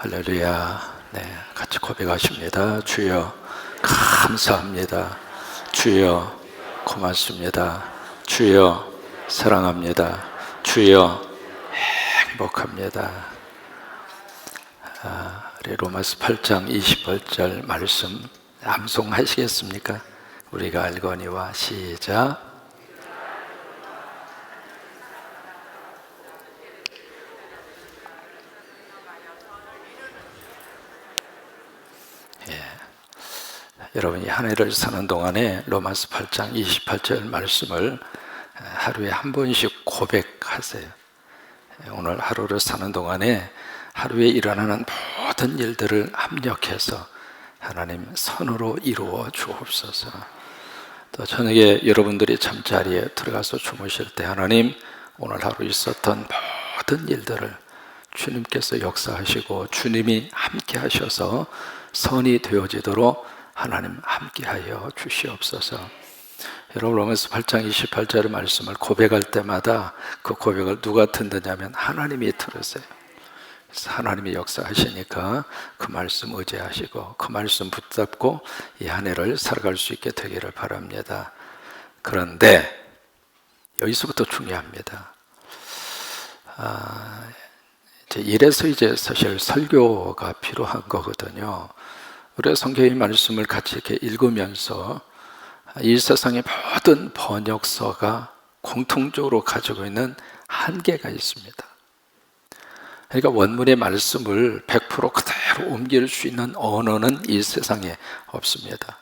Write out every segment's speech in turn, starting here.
할렐루야. 네, 같이 고백하십니다. 주여 감사합니다. 주여 고맙습니다. 주여 사랑합니다. 주여 행복합니다. 우리 로마서 8장 28절 말씀 암송하시겠습니까? 우리가 알거니와 시작. 여러분이 한 해를 사는 동안에 로마서 8장 28절 말씀을 하루에 한 번씩 고백하세요. 오늘 하루를 사는 동안에 하루에 일어나는 모든 일들을 합력해서 하나님 선으로 이루어 주옵소서. 또 저녁에 여러분들이 잠자리에 들어가서 주무실 때 하나님 오늘 하루 있었던 모든 일들을 주님께서 역사하시고 주님이 함께 하셔서 선이 되어지도록 하나님 함께하여 주시옵소서. 여러분 로마서 8장 28절의 말씀을 고백할 때마다 그 고백을 누가 듣느냐면 하나님이 들으세요. 그래서 하나님이 역사하시니까 그 말씀 의지하시고 그 말씀 붙잡고 이 한 해를 살아갈 수 있게 되기를 바랍니다. 그런데 여기서부터 중요합니다. 이래서 이제 사실 설교가 필요한 거거든요. 우리가 성경의 말씀을 같이 이렇게 읽으면서 이 세상의 모든 번역서가 공통적으로 가지고 있는 한계가 있습니다. 그러니까 원문의 말씀을 100% 그대로 옮길 수 있는 언어는 이 세상에 없습니다.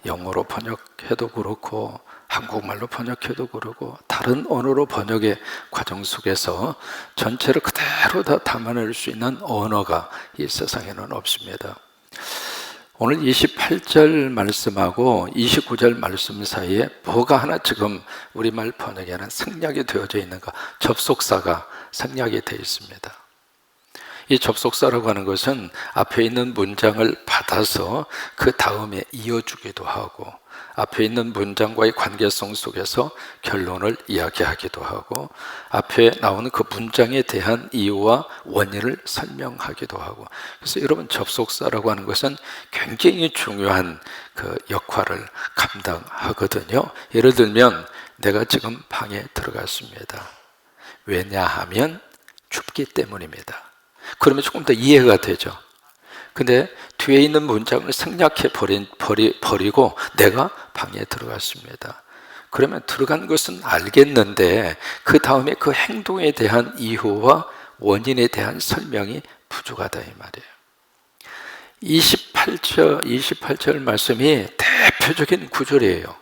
영어로 번역해도 그렇고 한국말로 번역해도 그렇고 다른 언어로 번역의 과정 속에서 전체를 그대로 다 담아낼 수 있는 언어가 이 세상에는 없습니다. 오늘 28절 말씀하고 29절 말씀 사이에 뭐가 하나 지금 우리말 번역에는 생략이 되어져 있는가? 접속사가 생략이 되어 있습니다. 이 접속사라고 하는 것은 앞에 있는 문장을 받아서 그 다음에 이어주기도 하고 앞에 있는 문장과의 관계성 속에서 결론을 이야기하기도 하고 앞에 나오는 그 문장에 대한 이유와 원인을 설명하기도 하고 그래서 여러분 접속사라고 하는 것은 굉장히 중요한 그 역할을 감당하거든요. 예를 들면 내가 지금 방에 들어갔습니다. 왜냐하면 춥기 때문입니다. 그러면 조금 더 이해가 되죠. 근데 뒤에 있는 문장을 생략해 버리고 내가 방에 들어갔습니다. 그러면 들어간 것은 알겠는데 그 다음에 그 행동에 대한 이유와 원인에 대한 설명이 부족하다 이 말이에요. 28절 말씀이 대표적인 구절이에요.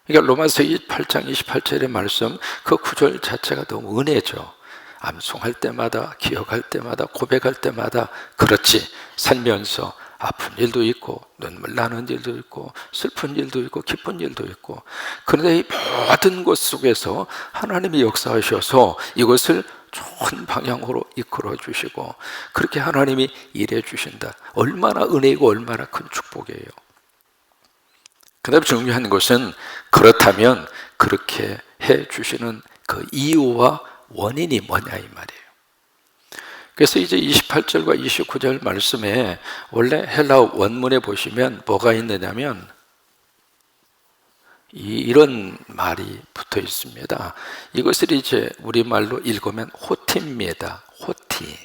그러니까 로마서 8장 28절의 말씀 그 구절 자체가 너무 은혜죠. 암송할 때마다 기억할 때마다 고백할 때마다 그렇지 살면서 아픈 일도 있고 눈물 나는 일도 있고 슬픈 일도 있고 기쁜 일도 있고 그런데 이 모든 것 속에서 하나님이 역사하셔서 이것을 좋은 방향으로 이끌어 주시고 그렇게 하나님이 일해 주신다. 얼마나 은혜이고 얼마나 큰 축복이에요. 그다음에 중요한 것은 그렇다면 그렇게 해 주시는 그 이유와 원인이 뭐냐 이 말이에요. 그래서 이제 28절과 29절 말씀에 원래 헬라어 원문에 보시면 뭐가 있느냐면 이런 말이 붙어 있습니다. 이것을 이제 우리말로 읽으면 호티입니다. 호티.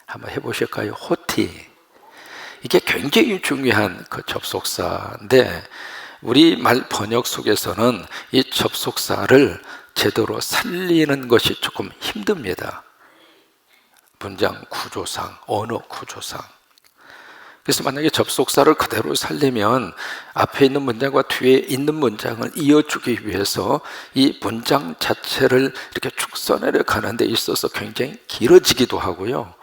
한번 해보실까요? 호티. 이게 굉장히 중요한 그 접속사인데 우리말 번역 속에서는 이 접속사를 제대로 살리는 것이 조금 힘듭니다. 문장 구조상, 언어 구조상. 그래서 만약에 접속사를 그대로 살리면 앞에 있는 문장과 뒤에 있는 문장을 이어주기 위해서 이 문장 자체를 이렇게 축소내려 가는 데 있어서 굉장히 길어지기도 하고요.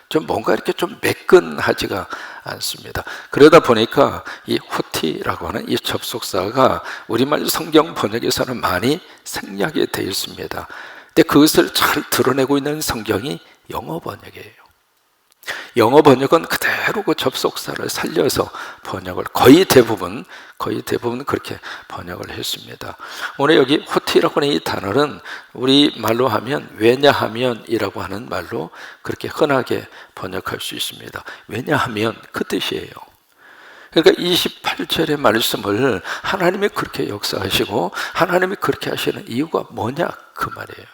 좀 뭔가 이렇게 좀 매끈하지가 않습니다. 그러다 보니까 이 호티라고 하는 이 접속사가 우리말 성경 번역에서는 많이 생략이 되어 있습니다. 근데 그것을 잘 드러내고 있는 성경이 영어 번역이에요. 영어 번역은 그대로 그 접속사를 살려서 번역을 거의 대부분 그렇게 번역을 했습니다. 오늘 여기 후티라고 하는 이 단어는 우리 말로 하면 왜냐하면이라고 하는 말로 그렇게 흔하게 번역할 수 있습니다. 왜냐하면 그 뜻이에요. 그러니까 28절의 말씀을 하나님이 그렇게 역사하시고 하나님이 그렇게 하시는 이유가 뭐냐 그 말이에요.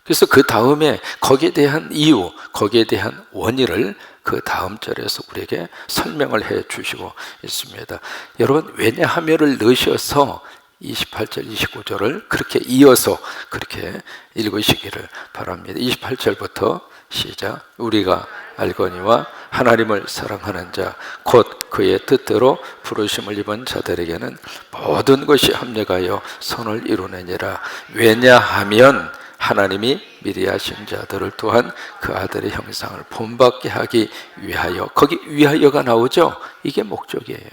그래서 그 다음에 거기에 대한 이유, 거기에 대한 원인을 그 다음 절에서 우리에게 설명을 해 주시고 있습니다. 여러분 왜냐하면을 넣으셔서 28절, 29절을 그렇게 이어서 그렇게 읽으시기를 바랍니다. 28절부터 시작. 우리가 알거니와 하나님을 사랑하는 자 곧 그의 뜻대로 부르심을 입은 자들에게는 모든 것이 합력하여 선을 이루느니라. 왜냐하면 하나님이 미리 하신 자들을 또한 그 아들의 형상을 본받게 하기 위하여, 거기 위하여가 나오죠. 이게 목적이에요.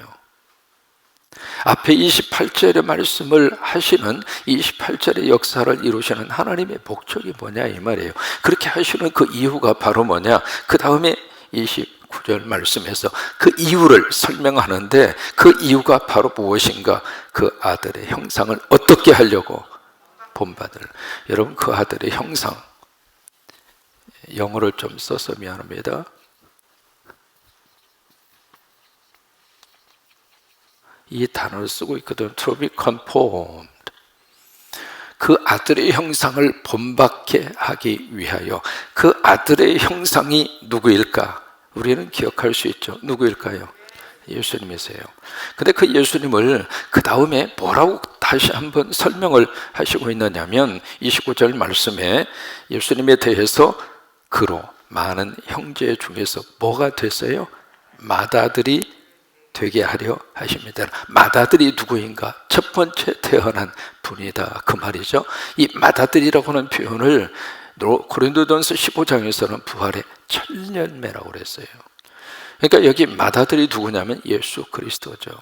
앞에 28절의 말씀을 하시는 28절의 역사를 이루시는 하나님의 목적이 뭐냐 이 말이에요. 그렇게 하시는 그 이유가 바로 뭐냐. 그 다음에 29절 말씀에서 그 이유를 설명하는데 그 이유가 바로 무엇인가. 그 아들의 형상을 어떻게 하려고? 본받을. 여러분 그 아들의 형상, 영어를 좀 써서 미안합니다. 이 단어를 쓰고 있거든. To be conformed. 그 아들의 형상을 본받게 하기 위하여. 그 아들의 형상이 누구일까? 우리는 기억할 수 있죠. 누구일까요? 예수님이세요. 근데 그 예수님을 그 다음에 뭐라고 다시 한번 설명을 하시고 있느냐면 29절 말씀에 예수님에 대해서 그로 많은 형제 중에서 뭐가 됐어요? 맏아들이 되게 하려 하십니다. 맏아들이 누구인가? 첫 번째 태어난 분이다 그 말이죠. 이 맏아들이라고 하는 표현을 고린도전서 15장에서는 부활의 천년매라고 그랬어요. 그러니까 여기 맏아들이 누구냐면 예수 그리스도죠.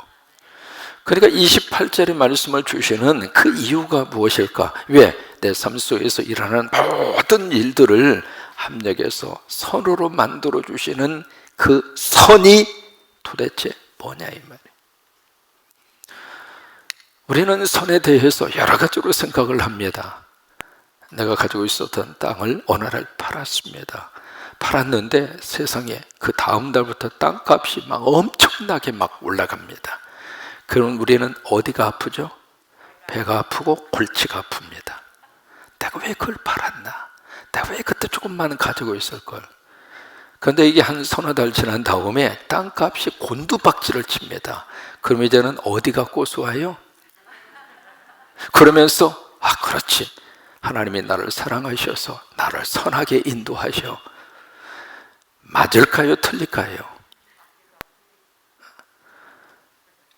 그러니까 28절의 말씀을 주시는 그 이유가 무엇일까? 왜? 내 삶 속에서 일어나는 모든 일들을 합력해서 선으로 만들어 주시는 그 선이 도대체 뭐냐 이 말이에요. 우리는 선에 대해서 여러 가지로 생각을 합니다. 내가 가지고 있었던 땅을 어느 날 팔았습니다. 팔았는데 세상에 그 다음 달부터 땅값이 막 엄청나게 막 올라갑니다. 그럼 우리는 어디가 아프죠? 배가 아프고 골치가 아픕니다. 내가 왜 그걸 팔았나? 내가 왜 그때 조금만 가지고 있을걸? 그런데 이게 한 서너 달 지난 다음에 땅값이 곤두박질을 칩니다. 그럼 이제는 어디가 고소해요? 그러면서 그렇지. 하나님이 나를 사랑하셔서 나를 선하게 인도하셔. 맞을까요? 틀릴까요?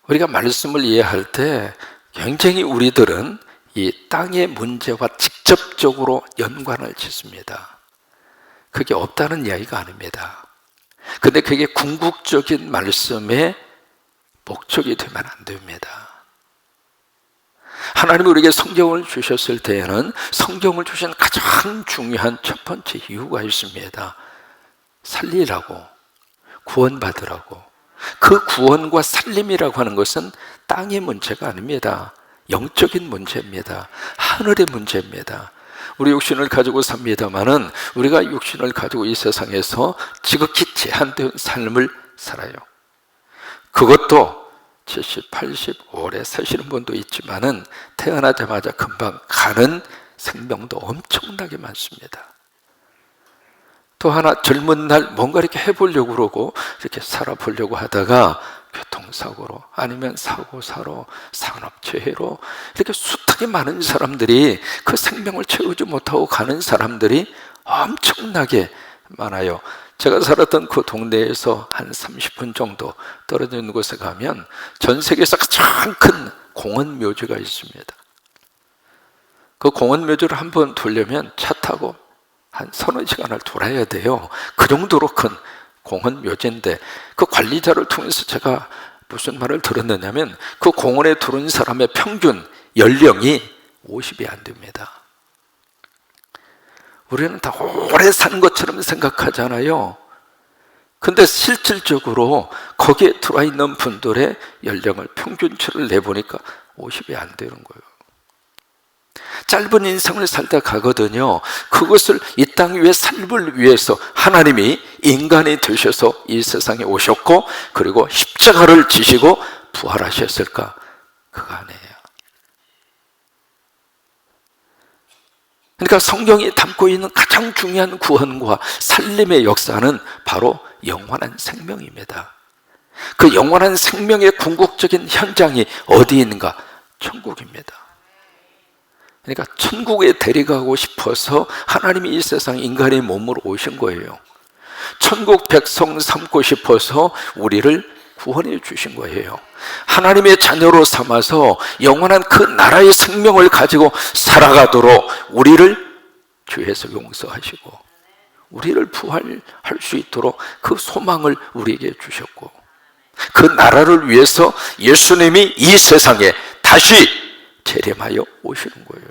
우리가 말씀을 이해할 때 굉장히 우리들은 이 땅의 문제와 직접적으로 연관을 짓습니다. 그게 없다는 이야기가 아닙니다. 근데 그게 궁극적인 말씀의 목적이 되면 안 됩니다. 하나님이 우리에게 성경을 주셨을 때에는 성경을 주신 가장 중요한 첫 번째 이유가 있습니다. 살리라고, 구원받으라고. 그 구원과 살림이라고 하는 것은 땅의 문제가 아닙니다. 영적인 문제입니다. 하늘의 문제입니다. 우리 육신을 가지고 삽니다마는 우리가 육신을 가지고 이 세상에서 지극히 제한된 삶을 살아요. 그것도 70, 80 오래 사시는 분도 있지만은 태어나자마자 금방 가는 생명도 엄청나게 많습니다. 또 하나 젊은 날 뭔가 이렇게 해보려고 그러고 이렇게 살아보려고 하다가 교통사고로 아니면 사고사로 산업재해로 이렇게 숱하게 많은 사람들이 그 생명을 채우지 못하고 가는 사람들이 엄청나게 많아요. 제가 살았던 그 동네에서 한 30분 정도 떨어져 있는 곳에 가면 전 세계에서 가장 큰 공원 묘지가 있습니다. 그 공원 묘지를 한번 돌려면 차 타고 한 서너 시간을 돌아야 돼요. 그 정도로 큰 공원 묘지인데 그 관리자를 통해서 제가 무슨 말을 들었느냐면 그 공원에 들어온 사람의 평균 연령이 50이 안 됩니다. 우리는 다 오래 사는 것처럼 생각하잖아요. 근데 실질적으로 거기에 들어와 있는 분들의 연령을 평균치를 내보니까 50이 안 되는 거예요. 짧은 인생을 살다 가거든요. 그것을 이 땅 위에 삶을 위해서 하나님이 인간이 되셔서 이 세상에 오셨고, 그리고 십자가를 지시고 부활하셨을까? 그거 아니에요. 그러니까 성경이 담고 있는 가장 중요한 구원과 살림의 역사는 바로 영원한 생명입니다. 그 영원한 생명의 궁극적인 현장이 어디 있는가? 천국입니다. 그러니까 천국에 데려가고 싶어서 하나님이 이 세상 인간의 몸으로 오신 거예요. 천국 백성 삼고 싶어서 우리를 구원해 주신 거예요. 하나님의 자녀로 삼아서 영원한 그 나라의 생명을 가지고 살아가도록 우리를 죄에서 용서하시고 우리를 부활할 수 있도록 그 소망을 우리에게 주셨고, 그 나라를 위해서 예수님이 이 세상에 다시 재림하여 오시는 거예요.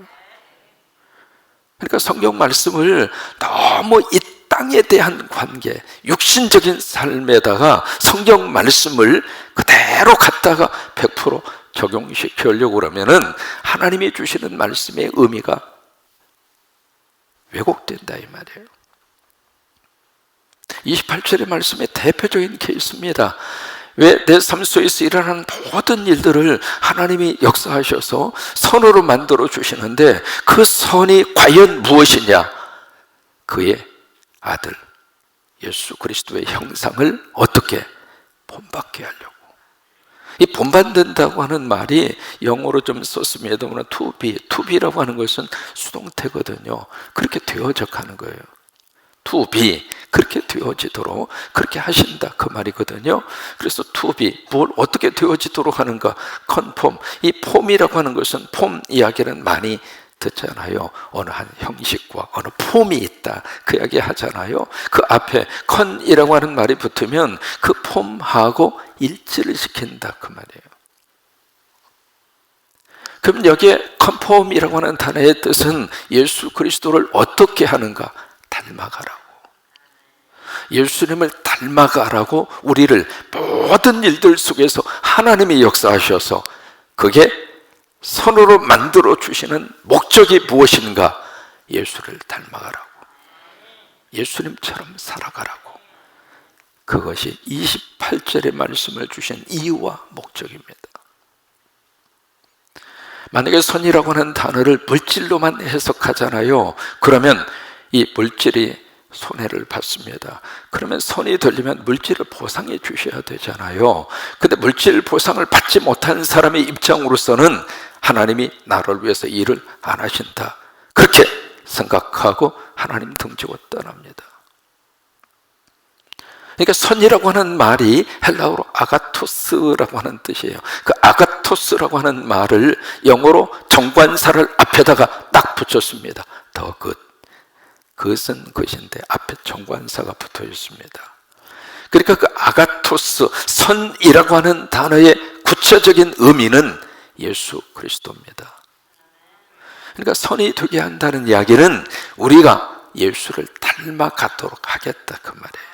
그러니까 성경 말씀을 너무 이 땅에 대한 관계, 육신적인 삶에다가 성경 말씀을 그대로 갖다가 100% 적용시키려고 그러면은 하나님이 주시는 말씀의 의미가 왜곡된다 이 말이에요. 28절의 말씀의 대표적인 케이스입니다. 왜 내 삶 속에서 일어나는 모든 일들을 하나님이 역사하셔서 선으로 만들어 주시는데, 그 선이 과연 무엇이냐? 그의 아들 예수 그리스도의 형상을 어떻게 본받게 하려고. 이 본받는다고 하는 말이 영어로 좀 썼습니다. to be라고 하는 것은 수동태거든요. 그렇게 되어져 가는 거예요. to be, 그렇게 되어지도록 그렇게 하신다 그 말이거든요. 그래서 to be, 뭘 어떻게 되어지도록 하는가? conform, 이 폼이라고 하는 것은 폼 이야기는 많이 듣잖아요. 어느 한 형식과 어느 폼이 있다 그 이야기 하잖아요. 그 앞에 con이라고 하는 말이 붙으면 그 폼하고 일치를 시킨다 그 말이에요. 그럼 여기에 conform이라고 하는 단어의 뜻은 예수 그리스도를 어떻게 하는가? 닮아가라고. 예수님을 닮아가라고 우리를 모든 일들 속에서 하나님이 역사하셔서, 그게 선으로 만들어 주시는 목적이 무엇인가? 예수를 닮아가라고, 예수님처럼 살아가라고. 그것이 28절의 말씀을 주신 이유와 목적입니다. 만약에 선이라고 하는 단어를 물질로만 해석하잖아요. 그러면 이 물질이 손해를 받습니다. 그러면 선이 되려면 물질을 보상해 주셔야 되잖아요. 근데 물질 보상을 받지 못한 사람의 입장으로서는 하나님이 나를 위해서 일을 안 하신다, 그렇게 생각하고 하나님 등지고 떠납니다. 그러니까 선이라고 하는 말이 헬라어로 아가토스라고 하는 뜻이에요. 그 아가토스라고 하는 말을 영어로 정관사를 앞에다가 딱 붙였습니다. 더 굿. 그것은 것인데 앞에 정관사가 붙어 있습니다. 그러니까 그 아가토스, 선이라고 하는 단어의 구체적인 의미는 예수 그리스도입니다. 그러니까 선이 되게 한다는 이야기는 우리가 예수를 닮아가도록 하겠다 그 말이에요.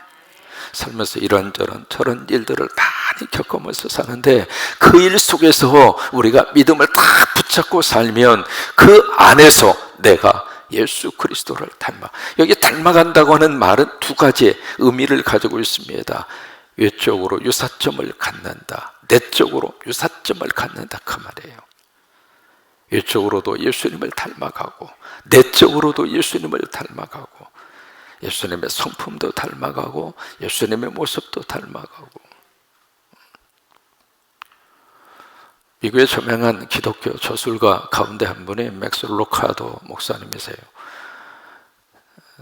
살면서 이런저런 저런 일들을 많이 겪으면서 사는데, 그 일 속에서 우리가 믿음을 딱 붙잡고 살면 그 안에서 내가 예수 그리스도를 닮아, 여기 닮아간다고 하는 말은 두 가지의 의미를 가지고 있습니다. 외적으로 유사점을 갖는다, 내적으로 유사점을 갖는다 그 말이에요. 외적으로도 예수님을 닮아가고 내적으로도 예수님을 닮아가고, 예수님의 성품도 닮아가고 예수님의 모습도 닮아가고. 미국의 저명한 기독교 저술가 가운데 한 분이 맥스 로카도 목사님이세요.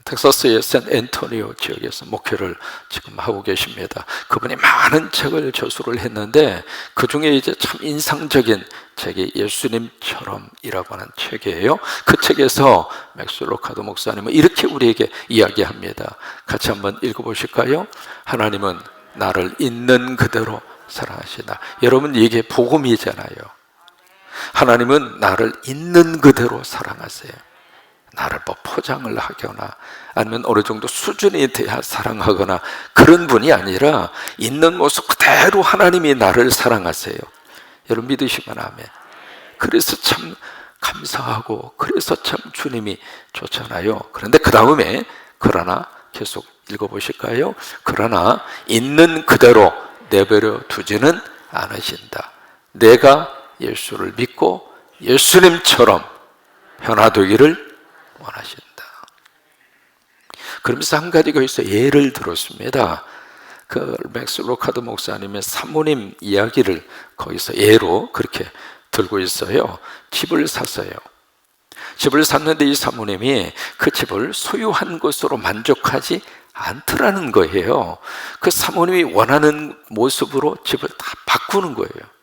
텍사스의 샌앤토니오 지역에서 목회를 지금 하고 계십니다. 그분이 많은 책을 저술을 했는데 그 중에 이제 참 인상적인 책이 예수님처럼이라고 하는 책이에요. 그 책에서 맥스 로카도 목사님은 이렇게 우리에게 이야기합니다. 같이 한번 읽어보실까요? 하나님은 나를 있는 그대로 사랑하시나. 여러분, 이게 복음이잖아요. 하나님은 나를 있는 그대로 사랑하세요. 나를 뭐 포장을 하거나 아니면 어느 정도 수준이 돼야 사랑하거나 그런 분이 아니라 있는 모습 그대로 하나님이 나를 사랑하세요. 여러분 믿으시면 아멘. 그래서 참 감사하고 그래서 참 주님이 좋잖아요. 그런데 그 다음에 그러나 계속 읽어보실까요? 그러나 있는 그대로 내버려 두지는 않으신다. 내가 예수를 믿고 예수님처럼 변화되기를 원하신다. 그러면서 한 가지 거기서 예를 들었습니다. 그 맥스 로카드 목사님의 사모님 이야기를 거기서 예로 그렇게 들고 있어요. 집을 샀어요. 집을 샀는데 이 사모님이 그 집을 소유한 것으로 만족하지 않더라는 거예요. 그 사모님이 원하는 모습으로 집을 다 바꾸는 거예요.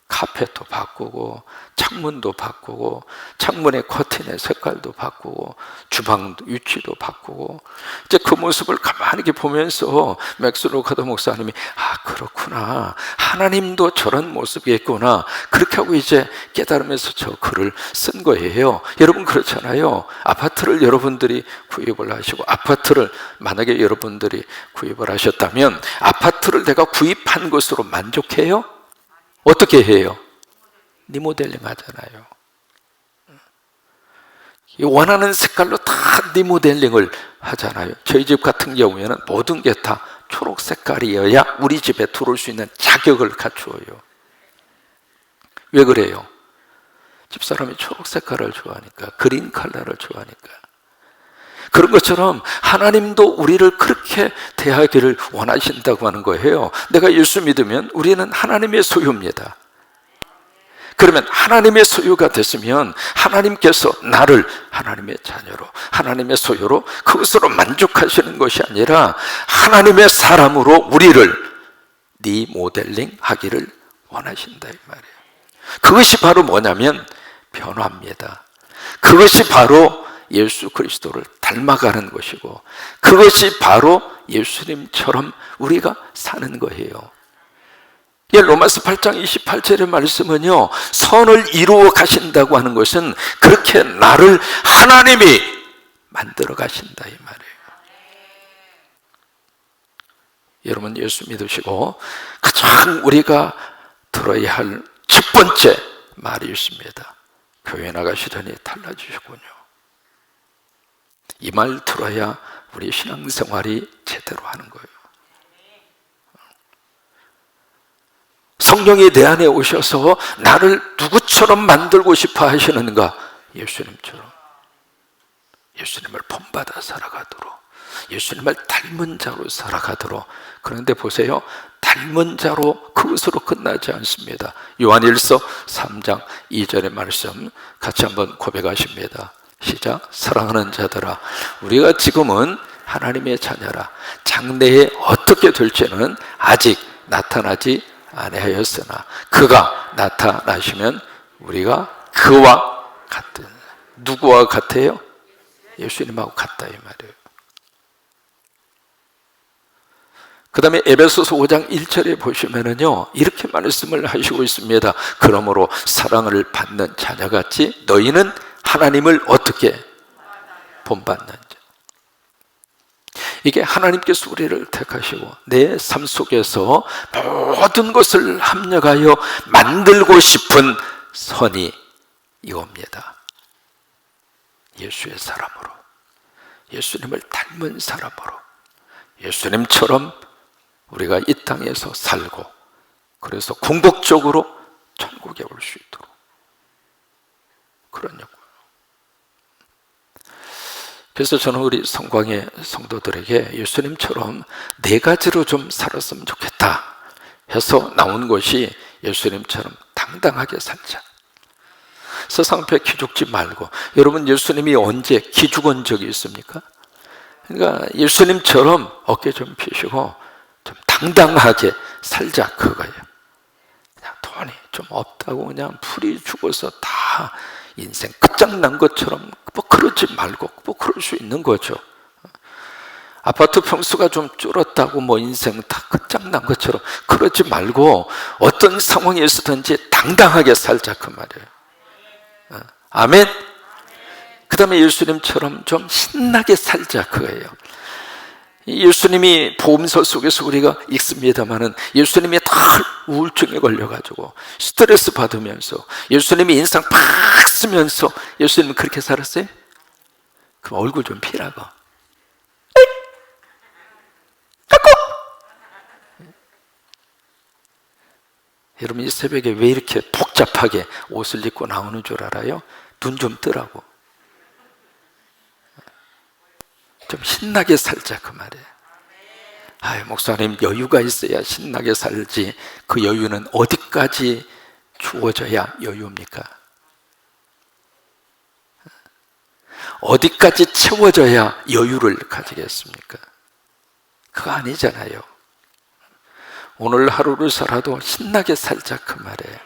카펫도 바꾸고 창문도 바꾸고 창문의 커튼의 색깔도 바꾸고 주방 위치도 바꾸고 이제 그 모습을 가만히 이렇게 보면서 맥스 로카드 목사님이 그렇구나, 하나님도 저런 모습이겠구나, 그렇게 하고 이제 깨달으면서 저 글을 쓴 거예요. 여러분 그렇잖아요. 아파트를 여러분들이 구입을 하시고 아파트를 만약에 여러분들이 구입을 하셨다면 아파트를 내가 구입한 것으로 만족해요? 어떻게 해요? 리모델링 하잖아요. 원하는 색깔로 다 리모델링을 하잖아요. 저희 집 같은 경우에는 모든 게 다 초록 색깔이어야 우리 집에 들어올 수 있는 자격을 갖추어요. 왜 그래요? 집사람이 초록 색깔을 좋아하니까, 그린 컬러를 좋아하니까. 그런 것처럼 하나님도 우리를 그렇게 대하기를 원하신다고 하는 거예요. 내가 예수 믿으면 우리는 하나님의 소유입니다. 그러면 하나님의 소유가 됐으면 하나님께서 나를 하나님의 자녀로, 하나님의 소유로, 그것으로 만족하시는 것이 아니라 하나님의 사람으로 우리를 리모델링 하기를 원하신다 이 말이에요. 그것이 바로 뭐냐면 변화입니다. 그것이 바로 예수 그리스도를 닮아가는 것이고 그것이 바로 예수님처럼 우리가 사는 거예요. 로마서 8장 28절의 말씀은요, 선을 이루어 가신다고 하는 것은 그렇게 나를 하나님이 만들어 가신다 이 말이에요. 여러분 예수 믿으시고 가장 우리가 들어야 할 첫 번째 말이 있습니다. 교회 나가시더니 달라지셨군요. 이 말 들어야 우리 신앙생활이 제대로 하는 거예요. 성령이 내 안에 오셔서 나를 누구처럼 만들고 싶어 하시는가? 예수님처럼. 예수님을 본받아 살아가도록, 예수님을 닮은 자로 살아가도록. 그런데 보세요, 닮은 자로 그것으로 끝나지 않습니다. 요한일서 3장 2절의 말씀 같이 한번 고백하십니다. 시작. 사랑하는 자들아, 우리가 지금은 하나님의 자녀라. 장래에 어떻게 될지는 아직 나타나지 아니하였으나 그가 나타나시면 우리가 그와 같은, 누구와 같아요? 예수님하고 같다 이 말이에요. 그 다음에 에베소서 5장 1절에 보시면은요, 이렇게 말씀을 하시고 있습니다. 그러므로 사랑을 받는 자녀같이 너희는 하나님을 어떻게 본받는 자. 이게 하나님께서 우리를 택하시고 내 삶 속에서 모든 것을 합력하여 만들고 싶은 선이 이겁니다. 예수의 사람으로, 예수님을 닮은 사람으로, 예수님처럼 우리가 이 땅에서 살고, 그래서 궁극적으로 천국에 올 수 있도록 그런 역할. 그래서 저는 우리 성광의 성도들에게 예수님처럼 네 가지로 좀 살았으면 좋겠다 해서 나온 것이 예수님처럼 당당하게 살자. 세상 앞에 기죽지 말고. 여러분 예수님이 언제 기죽은 적이 있습니까? 그러니까 예수님처럼 어깨 좀 펴시고 좀 당당하게 살자 그거예요. 그냥 돈이 좀 없다고 그냥 풀이 죽어서 다 인생 끝장난 것처럼 뭐 그러지 말고, 뭐 그럴 수 있는 거죠. 아파트 평수가 좀 줄었다고 뭐 인생 다 끝장난 것처럼 그러지 말고 어떤 상황에서든지 당당하게 살자 그 말이에요. 아멘. 그 다음에 예수님처럼 좀 신나게 살자, 그거예요. 예수님이 복음서 속에서 우리가 읽습니다마는 예수님이 다 우울증에 걸려가지고 스트레스 받으면서 예수님이 인상 팍 쓰면서 예수님은 그렇게 살았어요? 그럼 얼굴 좀 피라고. 여러분, 이 새벽에 왜 이렇게 복잡하게 옷을 입고 나오는 줄 알아요? 눈 좀 뜨라고. 좀 신나게 살자, 그 말이에요. 아유, 목사님, 여유가 있어야 신나게 살지. 그 여유는 어디까지 주어져야 여유입니까? 어디까지 채워져야 여유를 가지겠습니까? 그거 아니잖아요. 오늘 하루를 살아도 신나게 살자, 그 말이에요.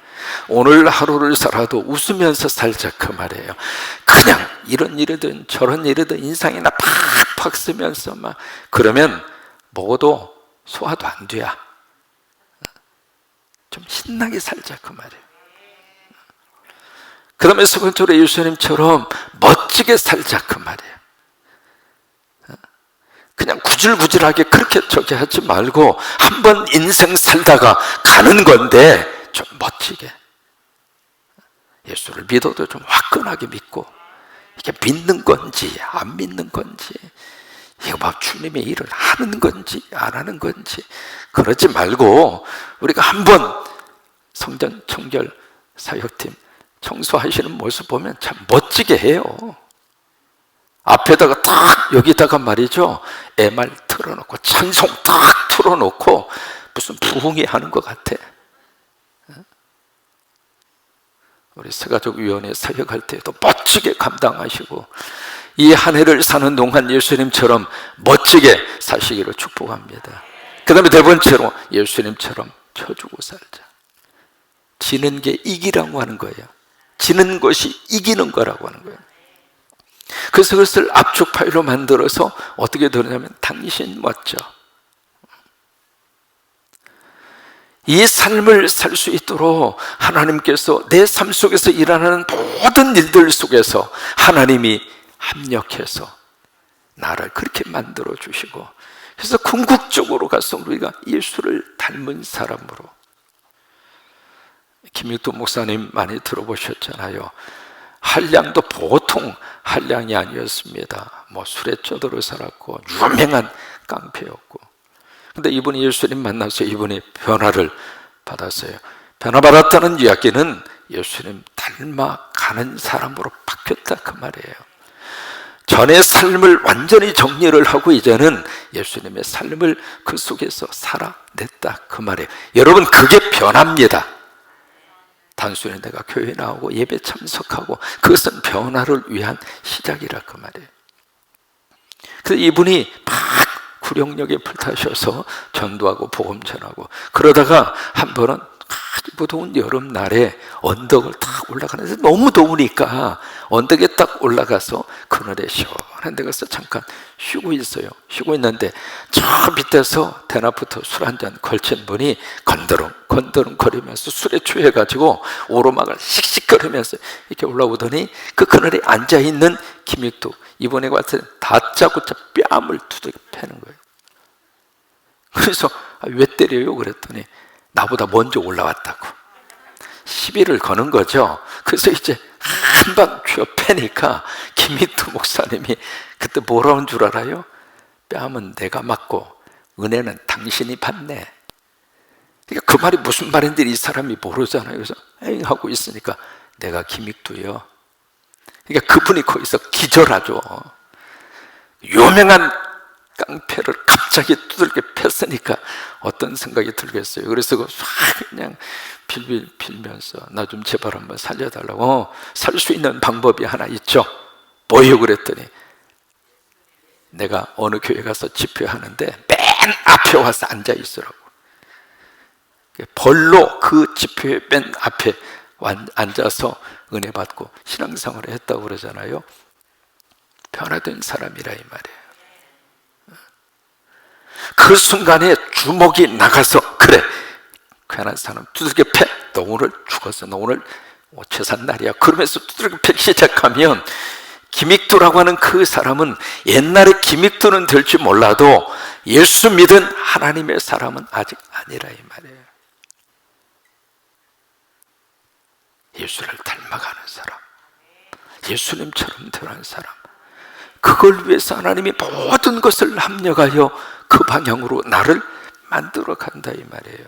오늘 하루를 살아도 웃으면서 살자, 그 말이에요. 그냥 이런 일이든 저런 일이든 인상이나 팍팍 쓰면서 막 그러면 먹어도 소화도 안 돼야. 좀 신나게 살자, 그 말이에요. 그 다음에 세 번째로 예수님처럼 멋지게 살자, 그 말이에요. 그냥 구질구질하게 그렇게 저기 하지 말고 한번 인생 살다가 가는 건데 좀 멋지게. 예수를 믿어도 좀 화끈하게 믿고, 이게 믿는 건지 안 믿는 건지, 이거 막 주님의 일을 하는 건지 안 하는 건지 그러지 말고, 우리가 한번 성전 청결 사역팀 청소하시는 모습 보면 참 멋지게 해요. 앞에다가 탁, 여기다가 말이죠, MR 틀어놓고 찬송 탁 틀어놓고 무슨 부흥회 하는 것 같아. 우리 새가족위원회 사역할 때도 멋지게 감당하시고, 이 한 해를 사는 동안 예수님처럼 멋지게 사시기를 축복합니다. 그 다음에 네 번째로 예수님처럼 쳐주고 살자. 지는 게 이기라고 하는 거예요. 지는 것이 이기는 거라고 하는 거예요. 그래서 그것을 압축 파일로 만들어서 어떻게 들으냐면, 당신 멋져. 이 삶을 살 수 있도록 하나님께서 내 삶 속에서 일어나는 모든 일들 속에서 하나님이 합력해서 나를 그렇게 만들어 주시고, 그래서 궁극적으로 가서 우리가 예수를 닮은 사람으로. 김익도 목사님 많이 들어보셨잖아요. 한량도 보통 한량이 아니었습니다. 뭐 술에 쩌들어 살았고 유명한 깡패였고, 근데 이분이 예수님 만나서 이분이 변화를 받았어요. 변화받았다는 이야기는 예수님 닮아가는 사람으로 바뀌었다, 그 말이에요. 전의 삶을 완전히 정리를 하고 이제는 예수님의 삶을 그 속에서 살아냈다, 그 말이에요. 여러분, 그게 변화입니다. 단순히 내가 교회 나오고 예배 참석하고, 그것은 변화를 위한 시작이라, 그 말이에요. 그래서 이분이 막 구령역에 불타셔서 전도하고 복음 전하고, 그러다가 한 번은 아주 무더운 여름날에 언덕을 딱 올라가는데 너무 더우니까 언덕에 딱 올라가서 그늘에 시원한 데 가서 잠깐 쉬고 있어요. 쉬고 있는데 저 밑에서 대낮부터 술 한 잔 걸친 분이 건드름 거리면서 술에 취해가지고 오르막을 씩씩거리면서 이렇게 올라오더니 그 그늘에 앉아있는 김익두, 이번에 와서 다짜고짜 뺨을 두들겨 패는 거예요. 그래서 왜 때려요? 그랬더니 나보다 먼저 올라왔다고 시비를 거는 거죠. 그래서 이제 한방 쥐어 패니까 김익두 목사님이 그때 뭐라는 줄 알아요? 뺨은 내가 맞고 은혜는 당신이 받네. 그러니까 그 말이 무슨 말인지 이 사람이 모르잖아요. 그래서 에잉 하고 있으니까 내가 김익두요. 그러니까 그분이 거기서 기절하죠. 유명한 깡패를 갑자기 두들겨 팼으니까 어떤 생각이 들겠어요. 그래서 그냥 빌빌 빌면서 나 좀 제발 한번 살려달라고. 살 수 있는 방법이 하나 있죠. 뭐예요? 그랬더니 내가 어느 교회 가서 집회하는데 맨 앞에 와서 앉아 있으라고. 벌로 그 집회 맨 앞에 앉아서 은혜 받고 신앙생활을 했다고 그러잖아요. 변화된 사람이라 이 말이에요. 그 순간에 주먹이 나가서, 그래, 괜한 사람 두들겨 패. 너 오늘 죽었어. 너 오늘 최산 날이야. 그러면서 두들겨 패기 시작하면 기믹도라고 하는 그 사람은 옛날에 기믹도는 될지 몰라도 예수 믿은 하나님의 사람은 아직 아니라 이 말이에요. 예수를 닮아가는 사람, 예수님처럼 되는 사람, 그걸 위해서 하나님이 모든 것을 합력하여 그 방향으로 나를 만들어 간다 이 말이에요.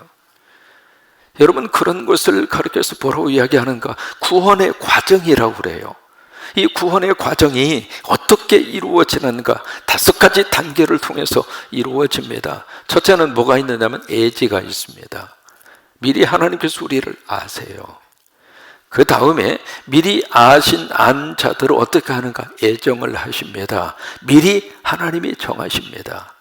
여러분, 그런 것을 가르쳐서 뭐라고 이야기하는가? 구원의 과정이라고 그래요. 이 구원의 과정이 어떻게 이루어지는가? 5가지 단계를 통해서 이루어집니다. 첫째는 뭐가 있느냐면 애지가 있습니다. 미리 하나님께서 우리를 아세요. 그 다음에 미리 안 자들을 어떻게 하는가? 애정을 하십니다. 미리 하나님이 정하십니다.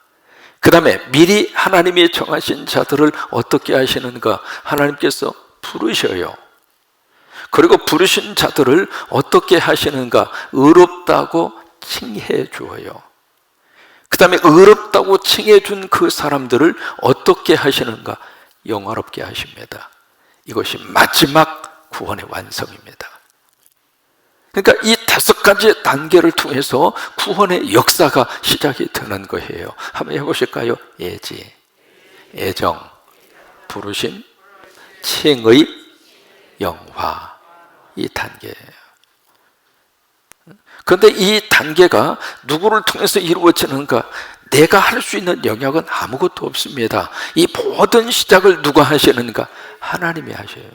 그 다음에 미리 하나님이 정하신 자들을 어떻게 하시는가? 하나님께서 부르셔요. 그리고 부르신 자들을 어떻게 하시는가? 의롭다고 칭해 주어요. 그 다음에 의롭다고 칭해 준 그 사람들을 어떻게 하시는가? 영화롭게 하십니다. 이것이 마지막 구원의 완성입니다. 그러니까 이 5가지 단계를 통해서 구원의 역사가 시작이 되는 거예요. 한번 해보실까요? 애지, 애정, 부르심, 칭의, 영화. 이 단계예요. 그런데 이 단계가 누구를 통해서 이루어지는가? 내가 할 수 있는 영역은 아무것도 없습니다. 이 모든 시작을 누가 하시는가? 하나님이 하셔요.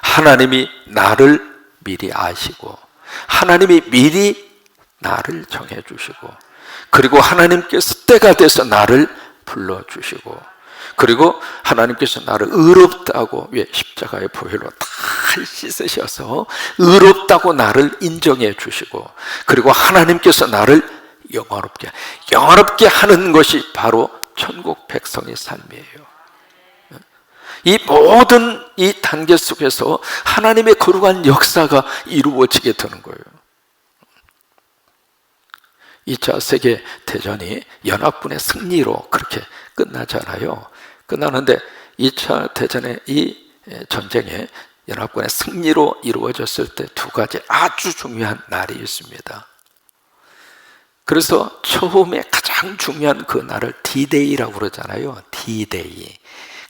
하나님이 나를 미리 아시고, 하나님이 미리 나를 정해주시고, 그리고 하나님께서 때가 돼서 나를 불러주시고, 그리고 하나님께서 나를 의롭다고, 왜 십자가의 보혈로 다 씻으셔서 의롭다고 나를 인정해 주시고, 그리고 하나님께서 나를 영화롭게 하는 것이 바로 천국 백성의 삶이에요. 이 모든 이 단계 속에서 하나님의 거룩한 역사가 이루어지게 되는 거예요. 2차 세계대전이 연합군의 승리로 그렇게 끝나잖아요. 끝나는데 2차 대전의 이 전쟁에 연합군의 승리로 이루어졌을 때 2가지 아주 중요한 날이 있습니다. 그래서 처음에 가장 중요한 그 날을 D-Day라고 그러잖아요. D-Day.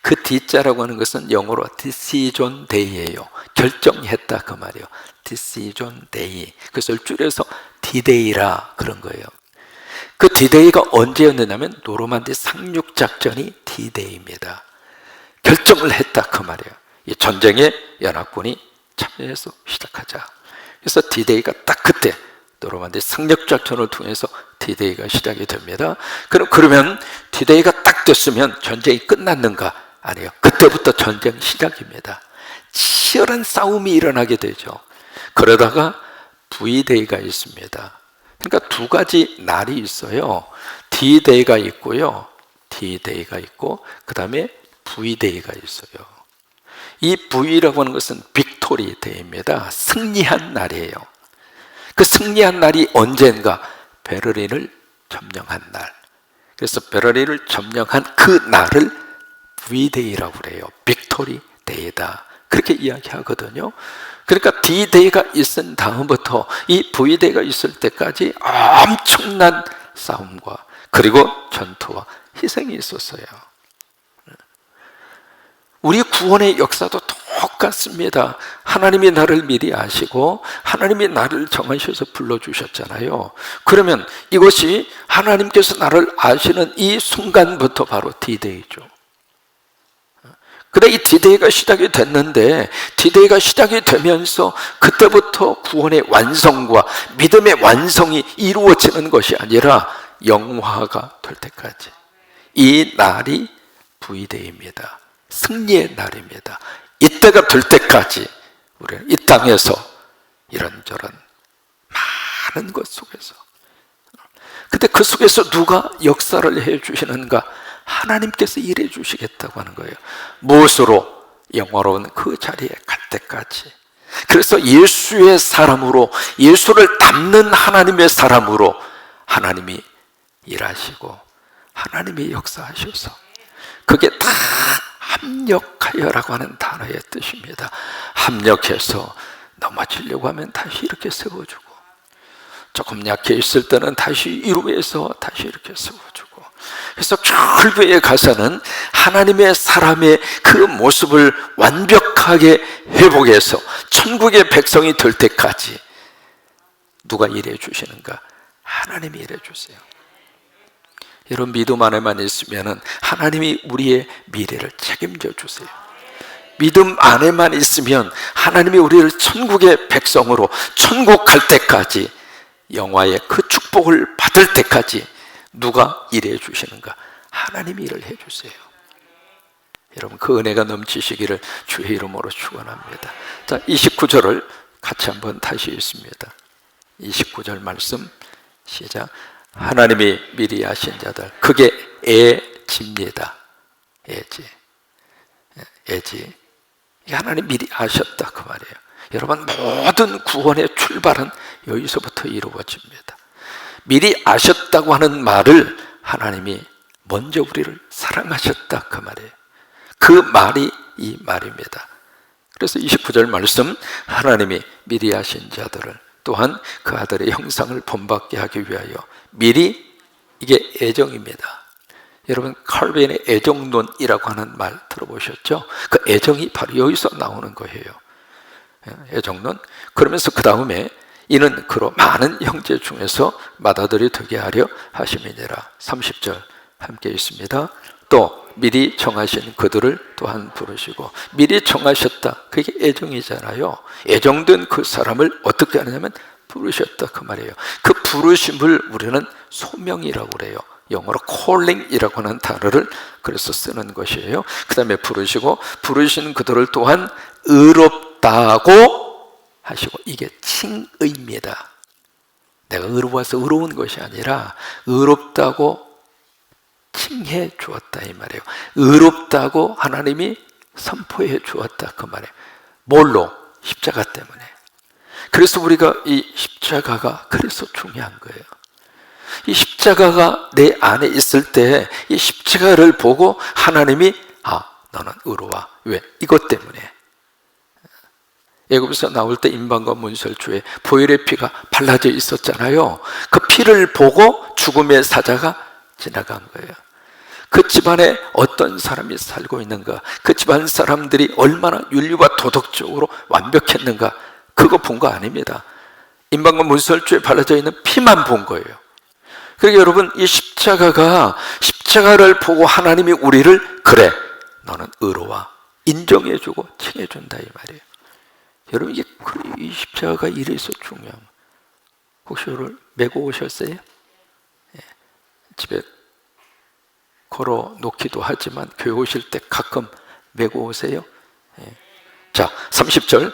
그 D자라고 하는 것은 영어로 Decision Day예요. 결정했다 그 말이에요. Decision Day. 그것을 줄여서 D-Day라 그런 거예요. 그 D-Day가 언제였느냐면 노르만디 상륙작전이 D-Day입니다. 결정을 했다 그 말이에요. 이 전쟁에 연합군이 참여해서 시작하자. 그래서 D-Day가 딱 그때 노르만디 상륙작전을 통해서 D-Day가 시작이 됩니다. 그러면 D-Day가 딱 됐으면 전쟁이 끝났는가? 아니요. 그때부터 전쟁 시작입니다. 치열한 싸움이 일어나게 되죠. 그러다가 V-Day가 있습니다. 그러니까 2가지 날이 있어요. D-Day가 있고요, D-Day가 있고, 그 다음에 V-Day가 있어요. 이 V라고 하는 것은 빅토리 데이입니다. 승리한 날이에요. 그 승리한 날이 언젠가? 베를린을 점령한 날. 그래서 베를린을 점령한 그 날을 V-Day라고 그래요. 빅토리 데이다. 그렇게 이야기하거든요. 그러니까 D-Day가 있은 다음부터 이 V-Day가 있을 때까지 엄청난 싸움과 그리고 전투와 희생이 있었어요. 우리 구원의 역사도 똑같습니다. 하나님이 나를 미리 아시고 하나님이 나를 정하셔서 불러주셨잖아요. 그러면 이것이 하나님께서 나를 아시는 이 순간부터 바로 D-Day죠. 근데 이 D-Day가 시작이 됐는데, D-Day가 시작이 되면서 그때부터 구원의 완성과 믿음의 완성이 이루어지는 것이 아니라 영화가 될 때까지, 이 날이 V-Day입니다. 승리의 날입니다. 이때가 될 때까지 우리는 이 땅에서 이런저런 많은 것 속에서, 근데 그 속에서 누가 역사를 해 주시는가? 하나님께서 일해 주시겠다고 하는 거예요. 무엇으로? 영화로운 그 자리에 갈 때까지. 그래서 예수의 사람으로, 예수를 닮는 하나님의 사람으로 하나님이 일하시고 하나님이 역사하셔서, 그게 다 합력하여라고 하는 단어의 뜻입니다. 합력해서 넘어지려고 하면 다시 이렇게 세워주고, 조금 약해 있을 때는 다시 이루에서 다시 이렇게 세워주고, 그래서 결국에 가서는 하나님의 사람의 그 모습을 완벽하게 회복해서 천국의 백성이 될 때까지 누가 일해 주시는가? 하나님이 일해 주세요. 여러분, 믿음 안에만 있으면 하나님이 우리의 미래를 책임져 주세요. 믿음 안에만 있으면 하나님이 우리를 천국의 백성으로 천국 갈 때까지, 영화의 그 축복을 받을 때까지 누가 일해 주시는가? 하나님이 일을 해 주세요. 여러분, 그 은혜가 넘치시기를 주의 이름으로 축원합니다. 자, 29절을 같이 한번 다시 읽습니다. 29절 말씀 시작. 하나님이 미리 아신 자들, 그게 애지입니다. 애지. 하나님 미리 아셨다 그 말이에요. 여러분, 모든 구원의 출발은 여기서부터 이루어집니다. 미리 아셨다고 하는 말을 하나님이 먼저 우리를 사랑하셨다 그 말이에요. 그 말이 이 말입니다. 그래서 29절 말씀, 하나님이 미리 아신 자들을 또한 그 아들의 형상을 본받게 하기 위하여 미리, 이게 애정입니다. 여러분, 칼빈의 애정론이라고 하는 말 들어보셨죠? 그 애정이 바로 여기서 나오는 거예요. 애정론. 그러면서 그 다음에 이는 그로 많은 형제 중에서 맏아들이 되게 하려 하심이니라. 30절 함께 있습니다. 또 미리 정하신 그들을 또한 부르시고, 미리 정하셨다, 그게 애정이잖아요. 애정된 그 사람을 어떻게 하느냐면 부르셨다 그 말이에요. 그 부르심을 우리는 소명이라고 그래요. 영어로 calling이라고 하는 단어를 그래서 쓰는 것이에요. 그 다음에 부르시고, 부르신 그들을 또한 의롭다고 하시고, 이게 칭의입니다. 내가 의로워서 의로운 것이 아니라 의롭다고 칭해 주었다 이 말이에요. 의롭다고 하나님이 선포해 주었다 그 말이에요. 뭘로? 십자가 때문에. 그래서 우리가 이 십자가가 그래서 중요한 거예요. 이 십자가가 내 안에 있을 때 이 십자가를 보고 하나님이 너는 의로워. 왜? 이것 때문에. 애굽에서 나올 때 임방과 문설주에 보혈의 피가 발라져 있었잖아요. 그 피를 보고 죽음의 사자가 지나간 거예요. 그 집안에 어떤 사람이 살고 있는가, 그 집안 사람들이 얼마나 윤리와 도덕적으로 완벽했는가, 그거 본 거 아닙니다. 임방과 문설주에 발라져 있는 피만 본 거예요. 그러니까 여러분, 이 십자가를 보고 하나님이 우리를 그래, 너는 의로워 인정해주고 칭해준다 이 말이에요. 여러분, 이게 이 십자가가 이래서 중요한, 혹시 이걸 메고 오셨어요? 집에 걸어 놓기도 하지만 교회 오실 때 가끔 메고 오세요. 자, 30절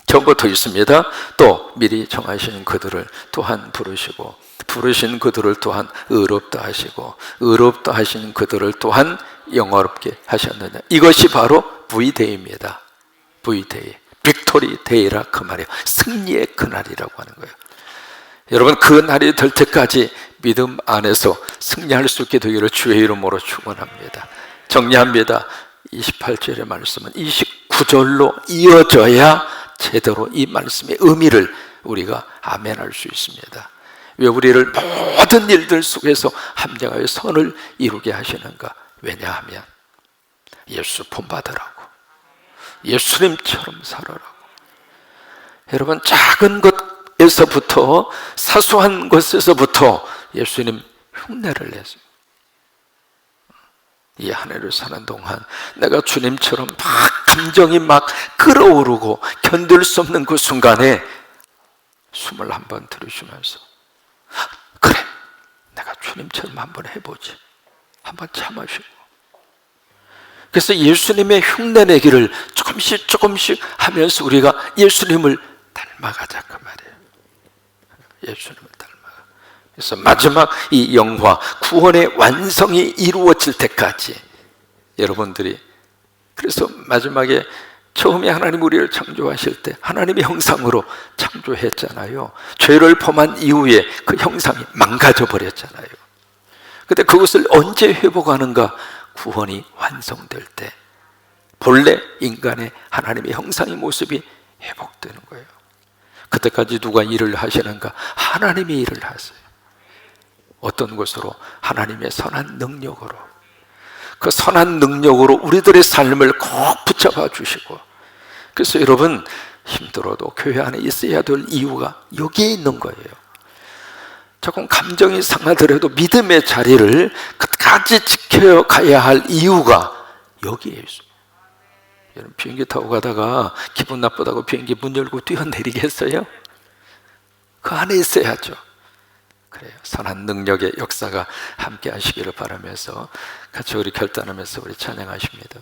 전부터 있습니다. 또 미리 정하신 그들을 또한 부르시고, 부르신 그들을 또한 의롭다 하시고, 의롭다 하신 그들을 또한 영화롭게 하셨느냐. 이것이 바로 V데이입니다. V데이, 빅토리 데이라 그 말이에요. 승리의 그날이라고 하는 거예요. 여러분, 그 날이 될 때까지 믿음 안에서 승리할 수 있게 되기를 주의 이름으로 축원합니다. 정리합니다. 28절의 말씀은 29절로 이어져야 제대로 이 말씀의 의미를 우리가 아멘할 수 있습니다. 왜 우리를 모든 일들 속에서 함정하여 선을 이루게 하시는가? 왜냐하면 예수 본받으라고, 예수님처럼 살아라고. 여러분, 작은 것에서부터, 사소한 것에서부터 예수님 흉내를 내세요. 이 한 해를 사는 동안 내가 주님처럼 감정이 막 끓어오르고 견딜 수 없는 그 순간에 숨을 한번 들이쉬면서, 그래, 내가 주님처럼 한번 해보지, 한번 참아주고. 그래서 예수님의 흉내내기를 조금씩 하면서 우리가 예수님을 닮아가자 그 말이에요. 예수님을 닮아가. 그래서 마지막 이 영화, 구원의 완성이 이루어질 때까지 여러분들이, 그래서 마지막에 처음에 하나님 우리를 창조하실 때 하나님의 형상으로 창조했잖아요. 죄를 범한 이후에 그 형상이 망가져 버렸잖아요. 근데 그것을 언제 회복하는가? 구원이 완성될 때 본래 인간의 하나님의 형상의 모습이 회복되는 거예요. 그때까지 누가 일을 하시는가? 하나님이 일을 하세요. 어떤 것으로? 하나님의 선한 능력으로. 그 선한 능력으로 우리들의 삶을 꼭 붙잡아 주시고, 그래서 여러분 힘들어도 교회 안에 있어야 될 이유가 여기에 있는 거예요. 조금 감정이 상하더라도 믿음의 자리를 끝까지 지켜가야 할 이유가 여기에 있어요. 여러분 비행기 타고 가다가 기분 나쁘다고 비행기 문 열고 뛰어내리겠어요? 그 안에 있어야죠. 그래요. 선한 능력의 역사가 함께 하시기를 바라면서 같이 우리 결단하면서 우리 찬양하십니다.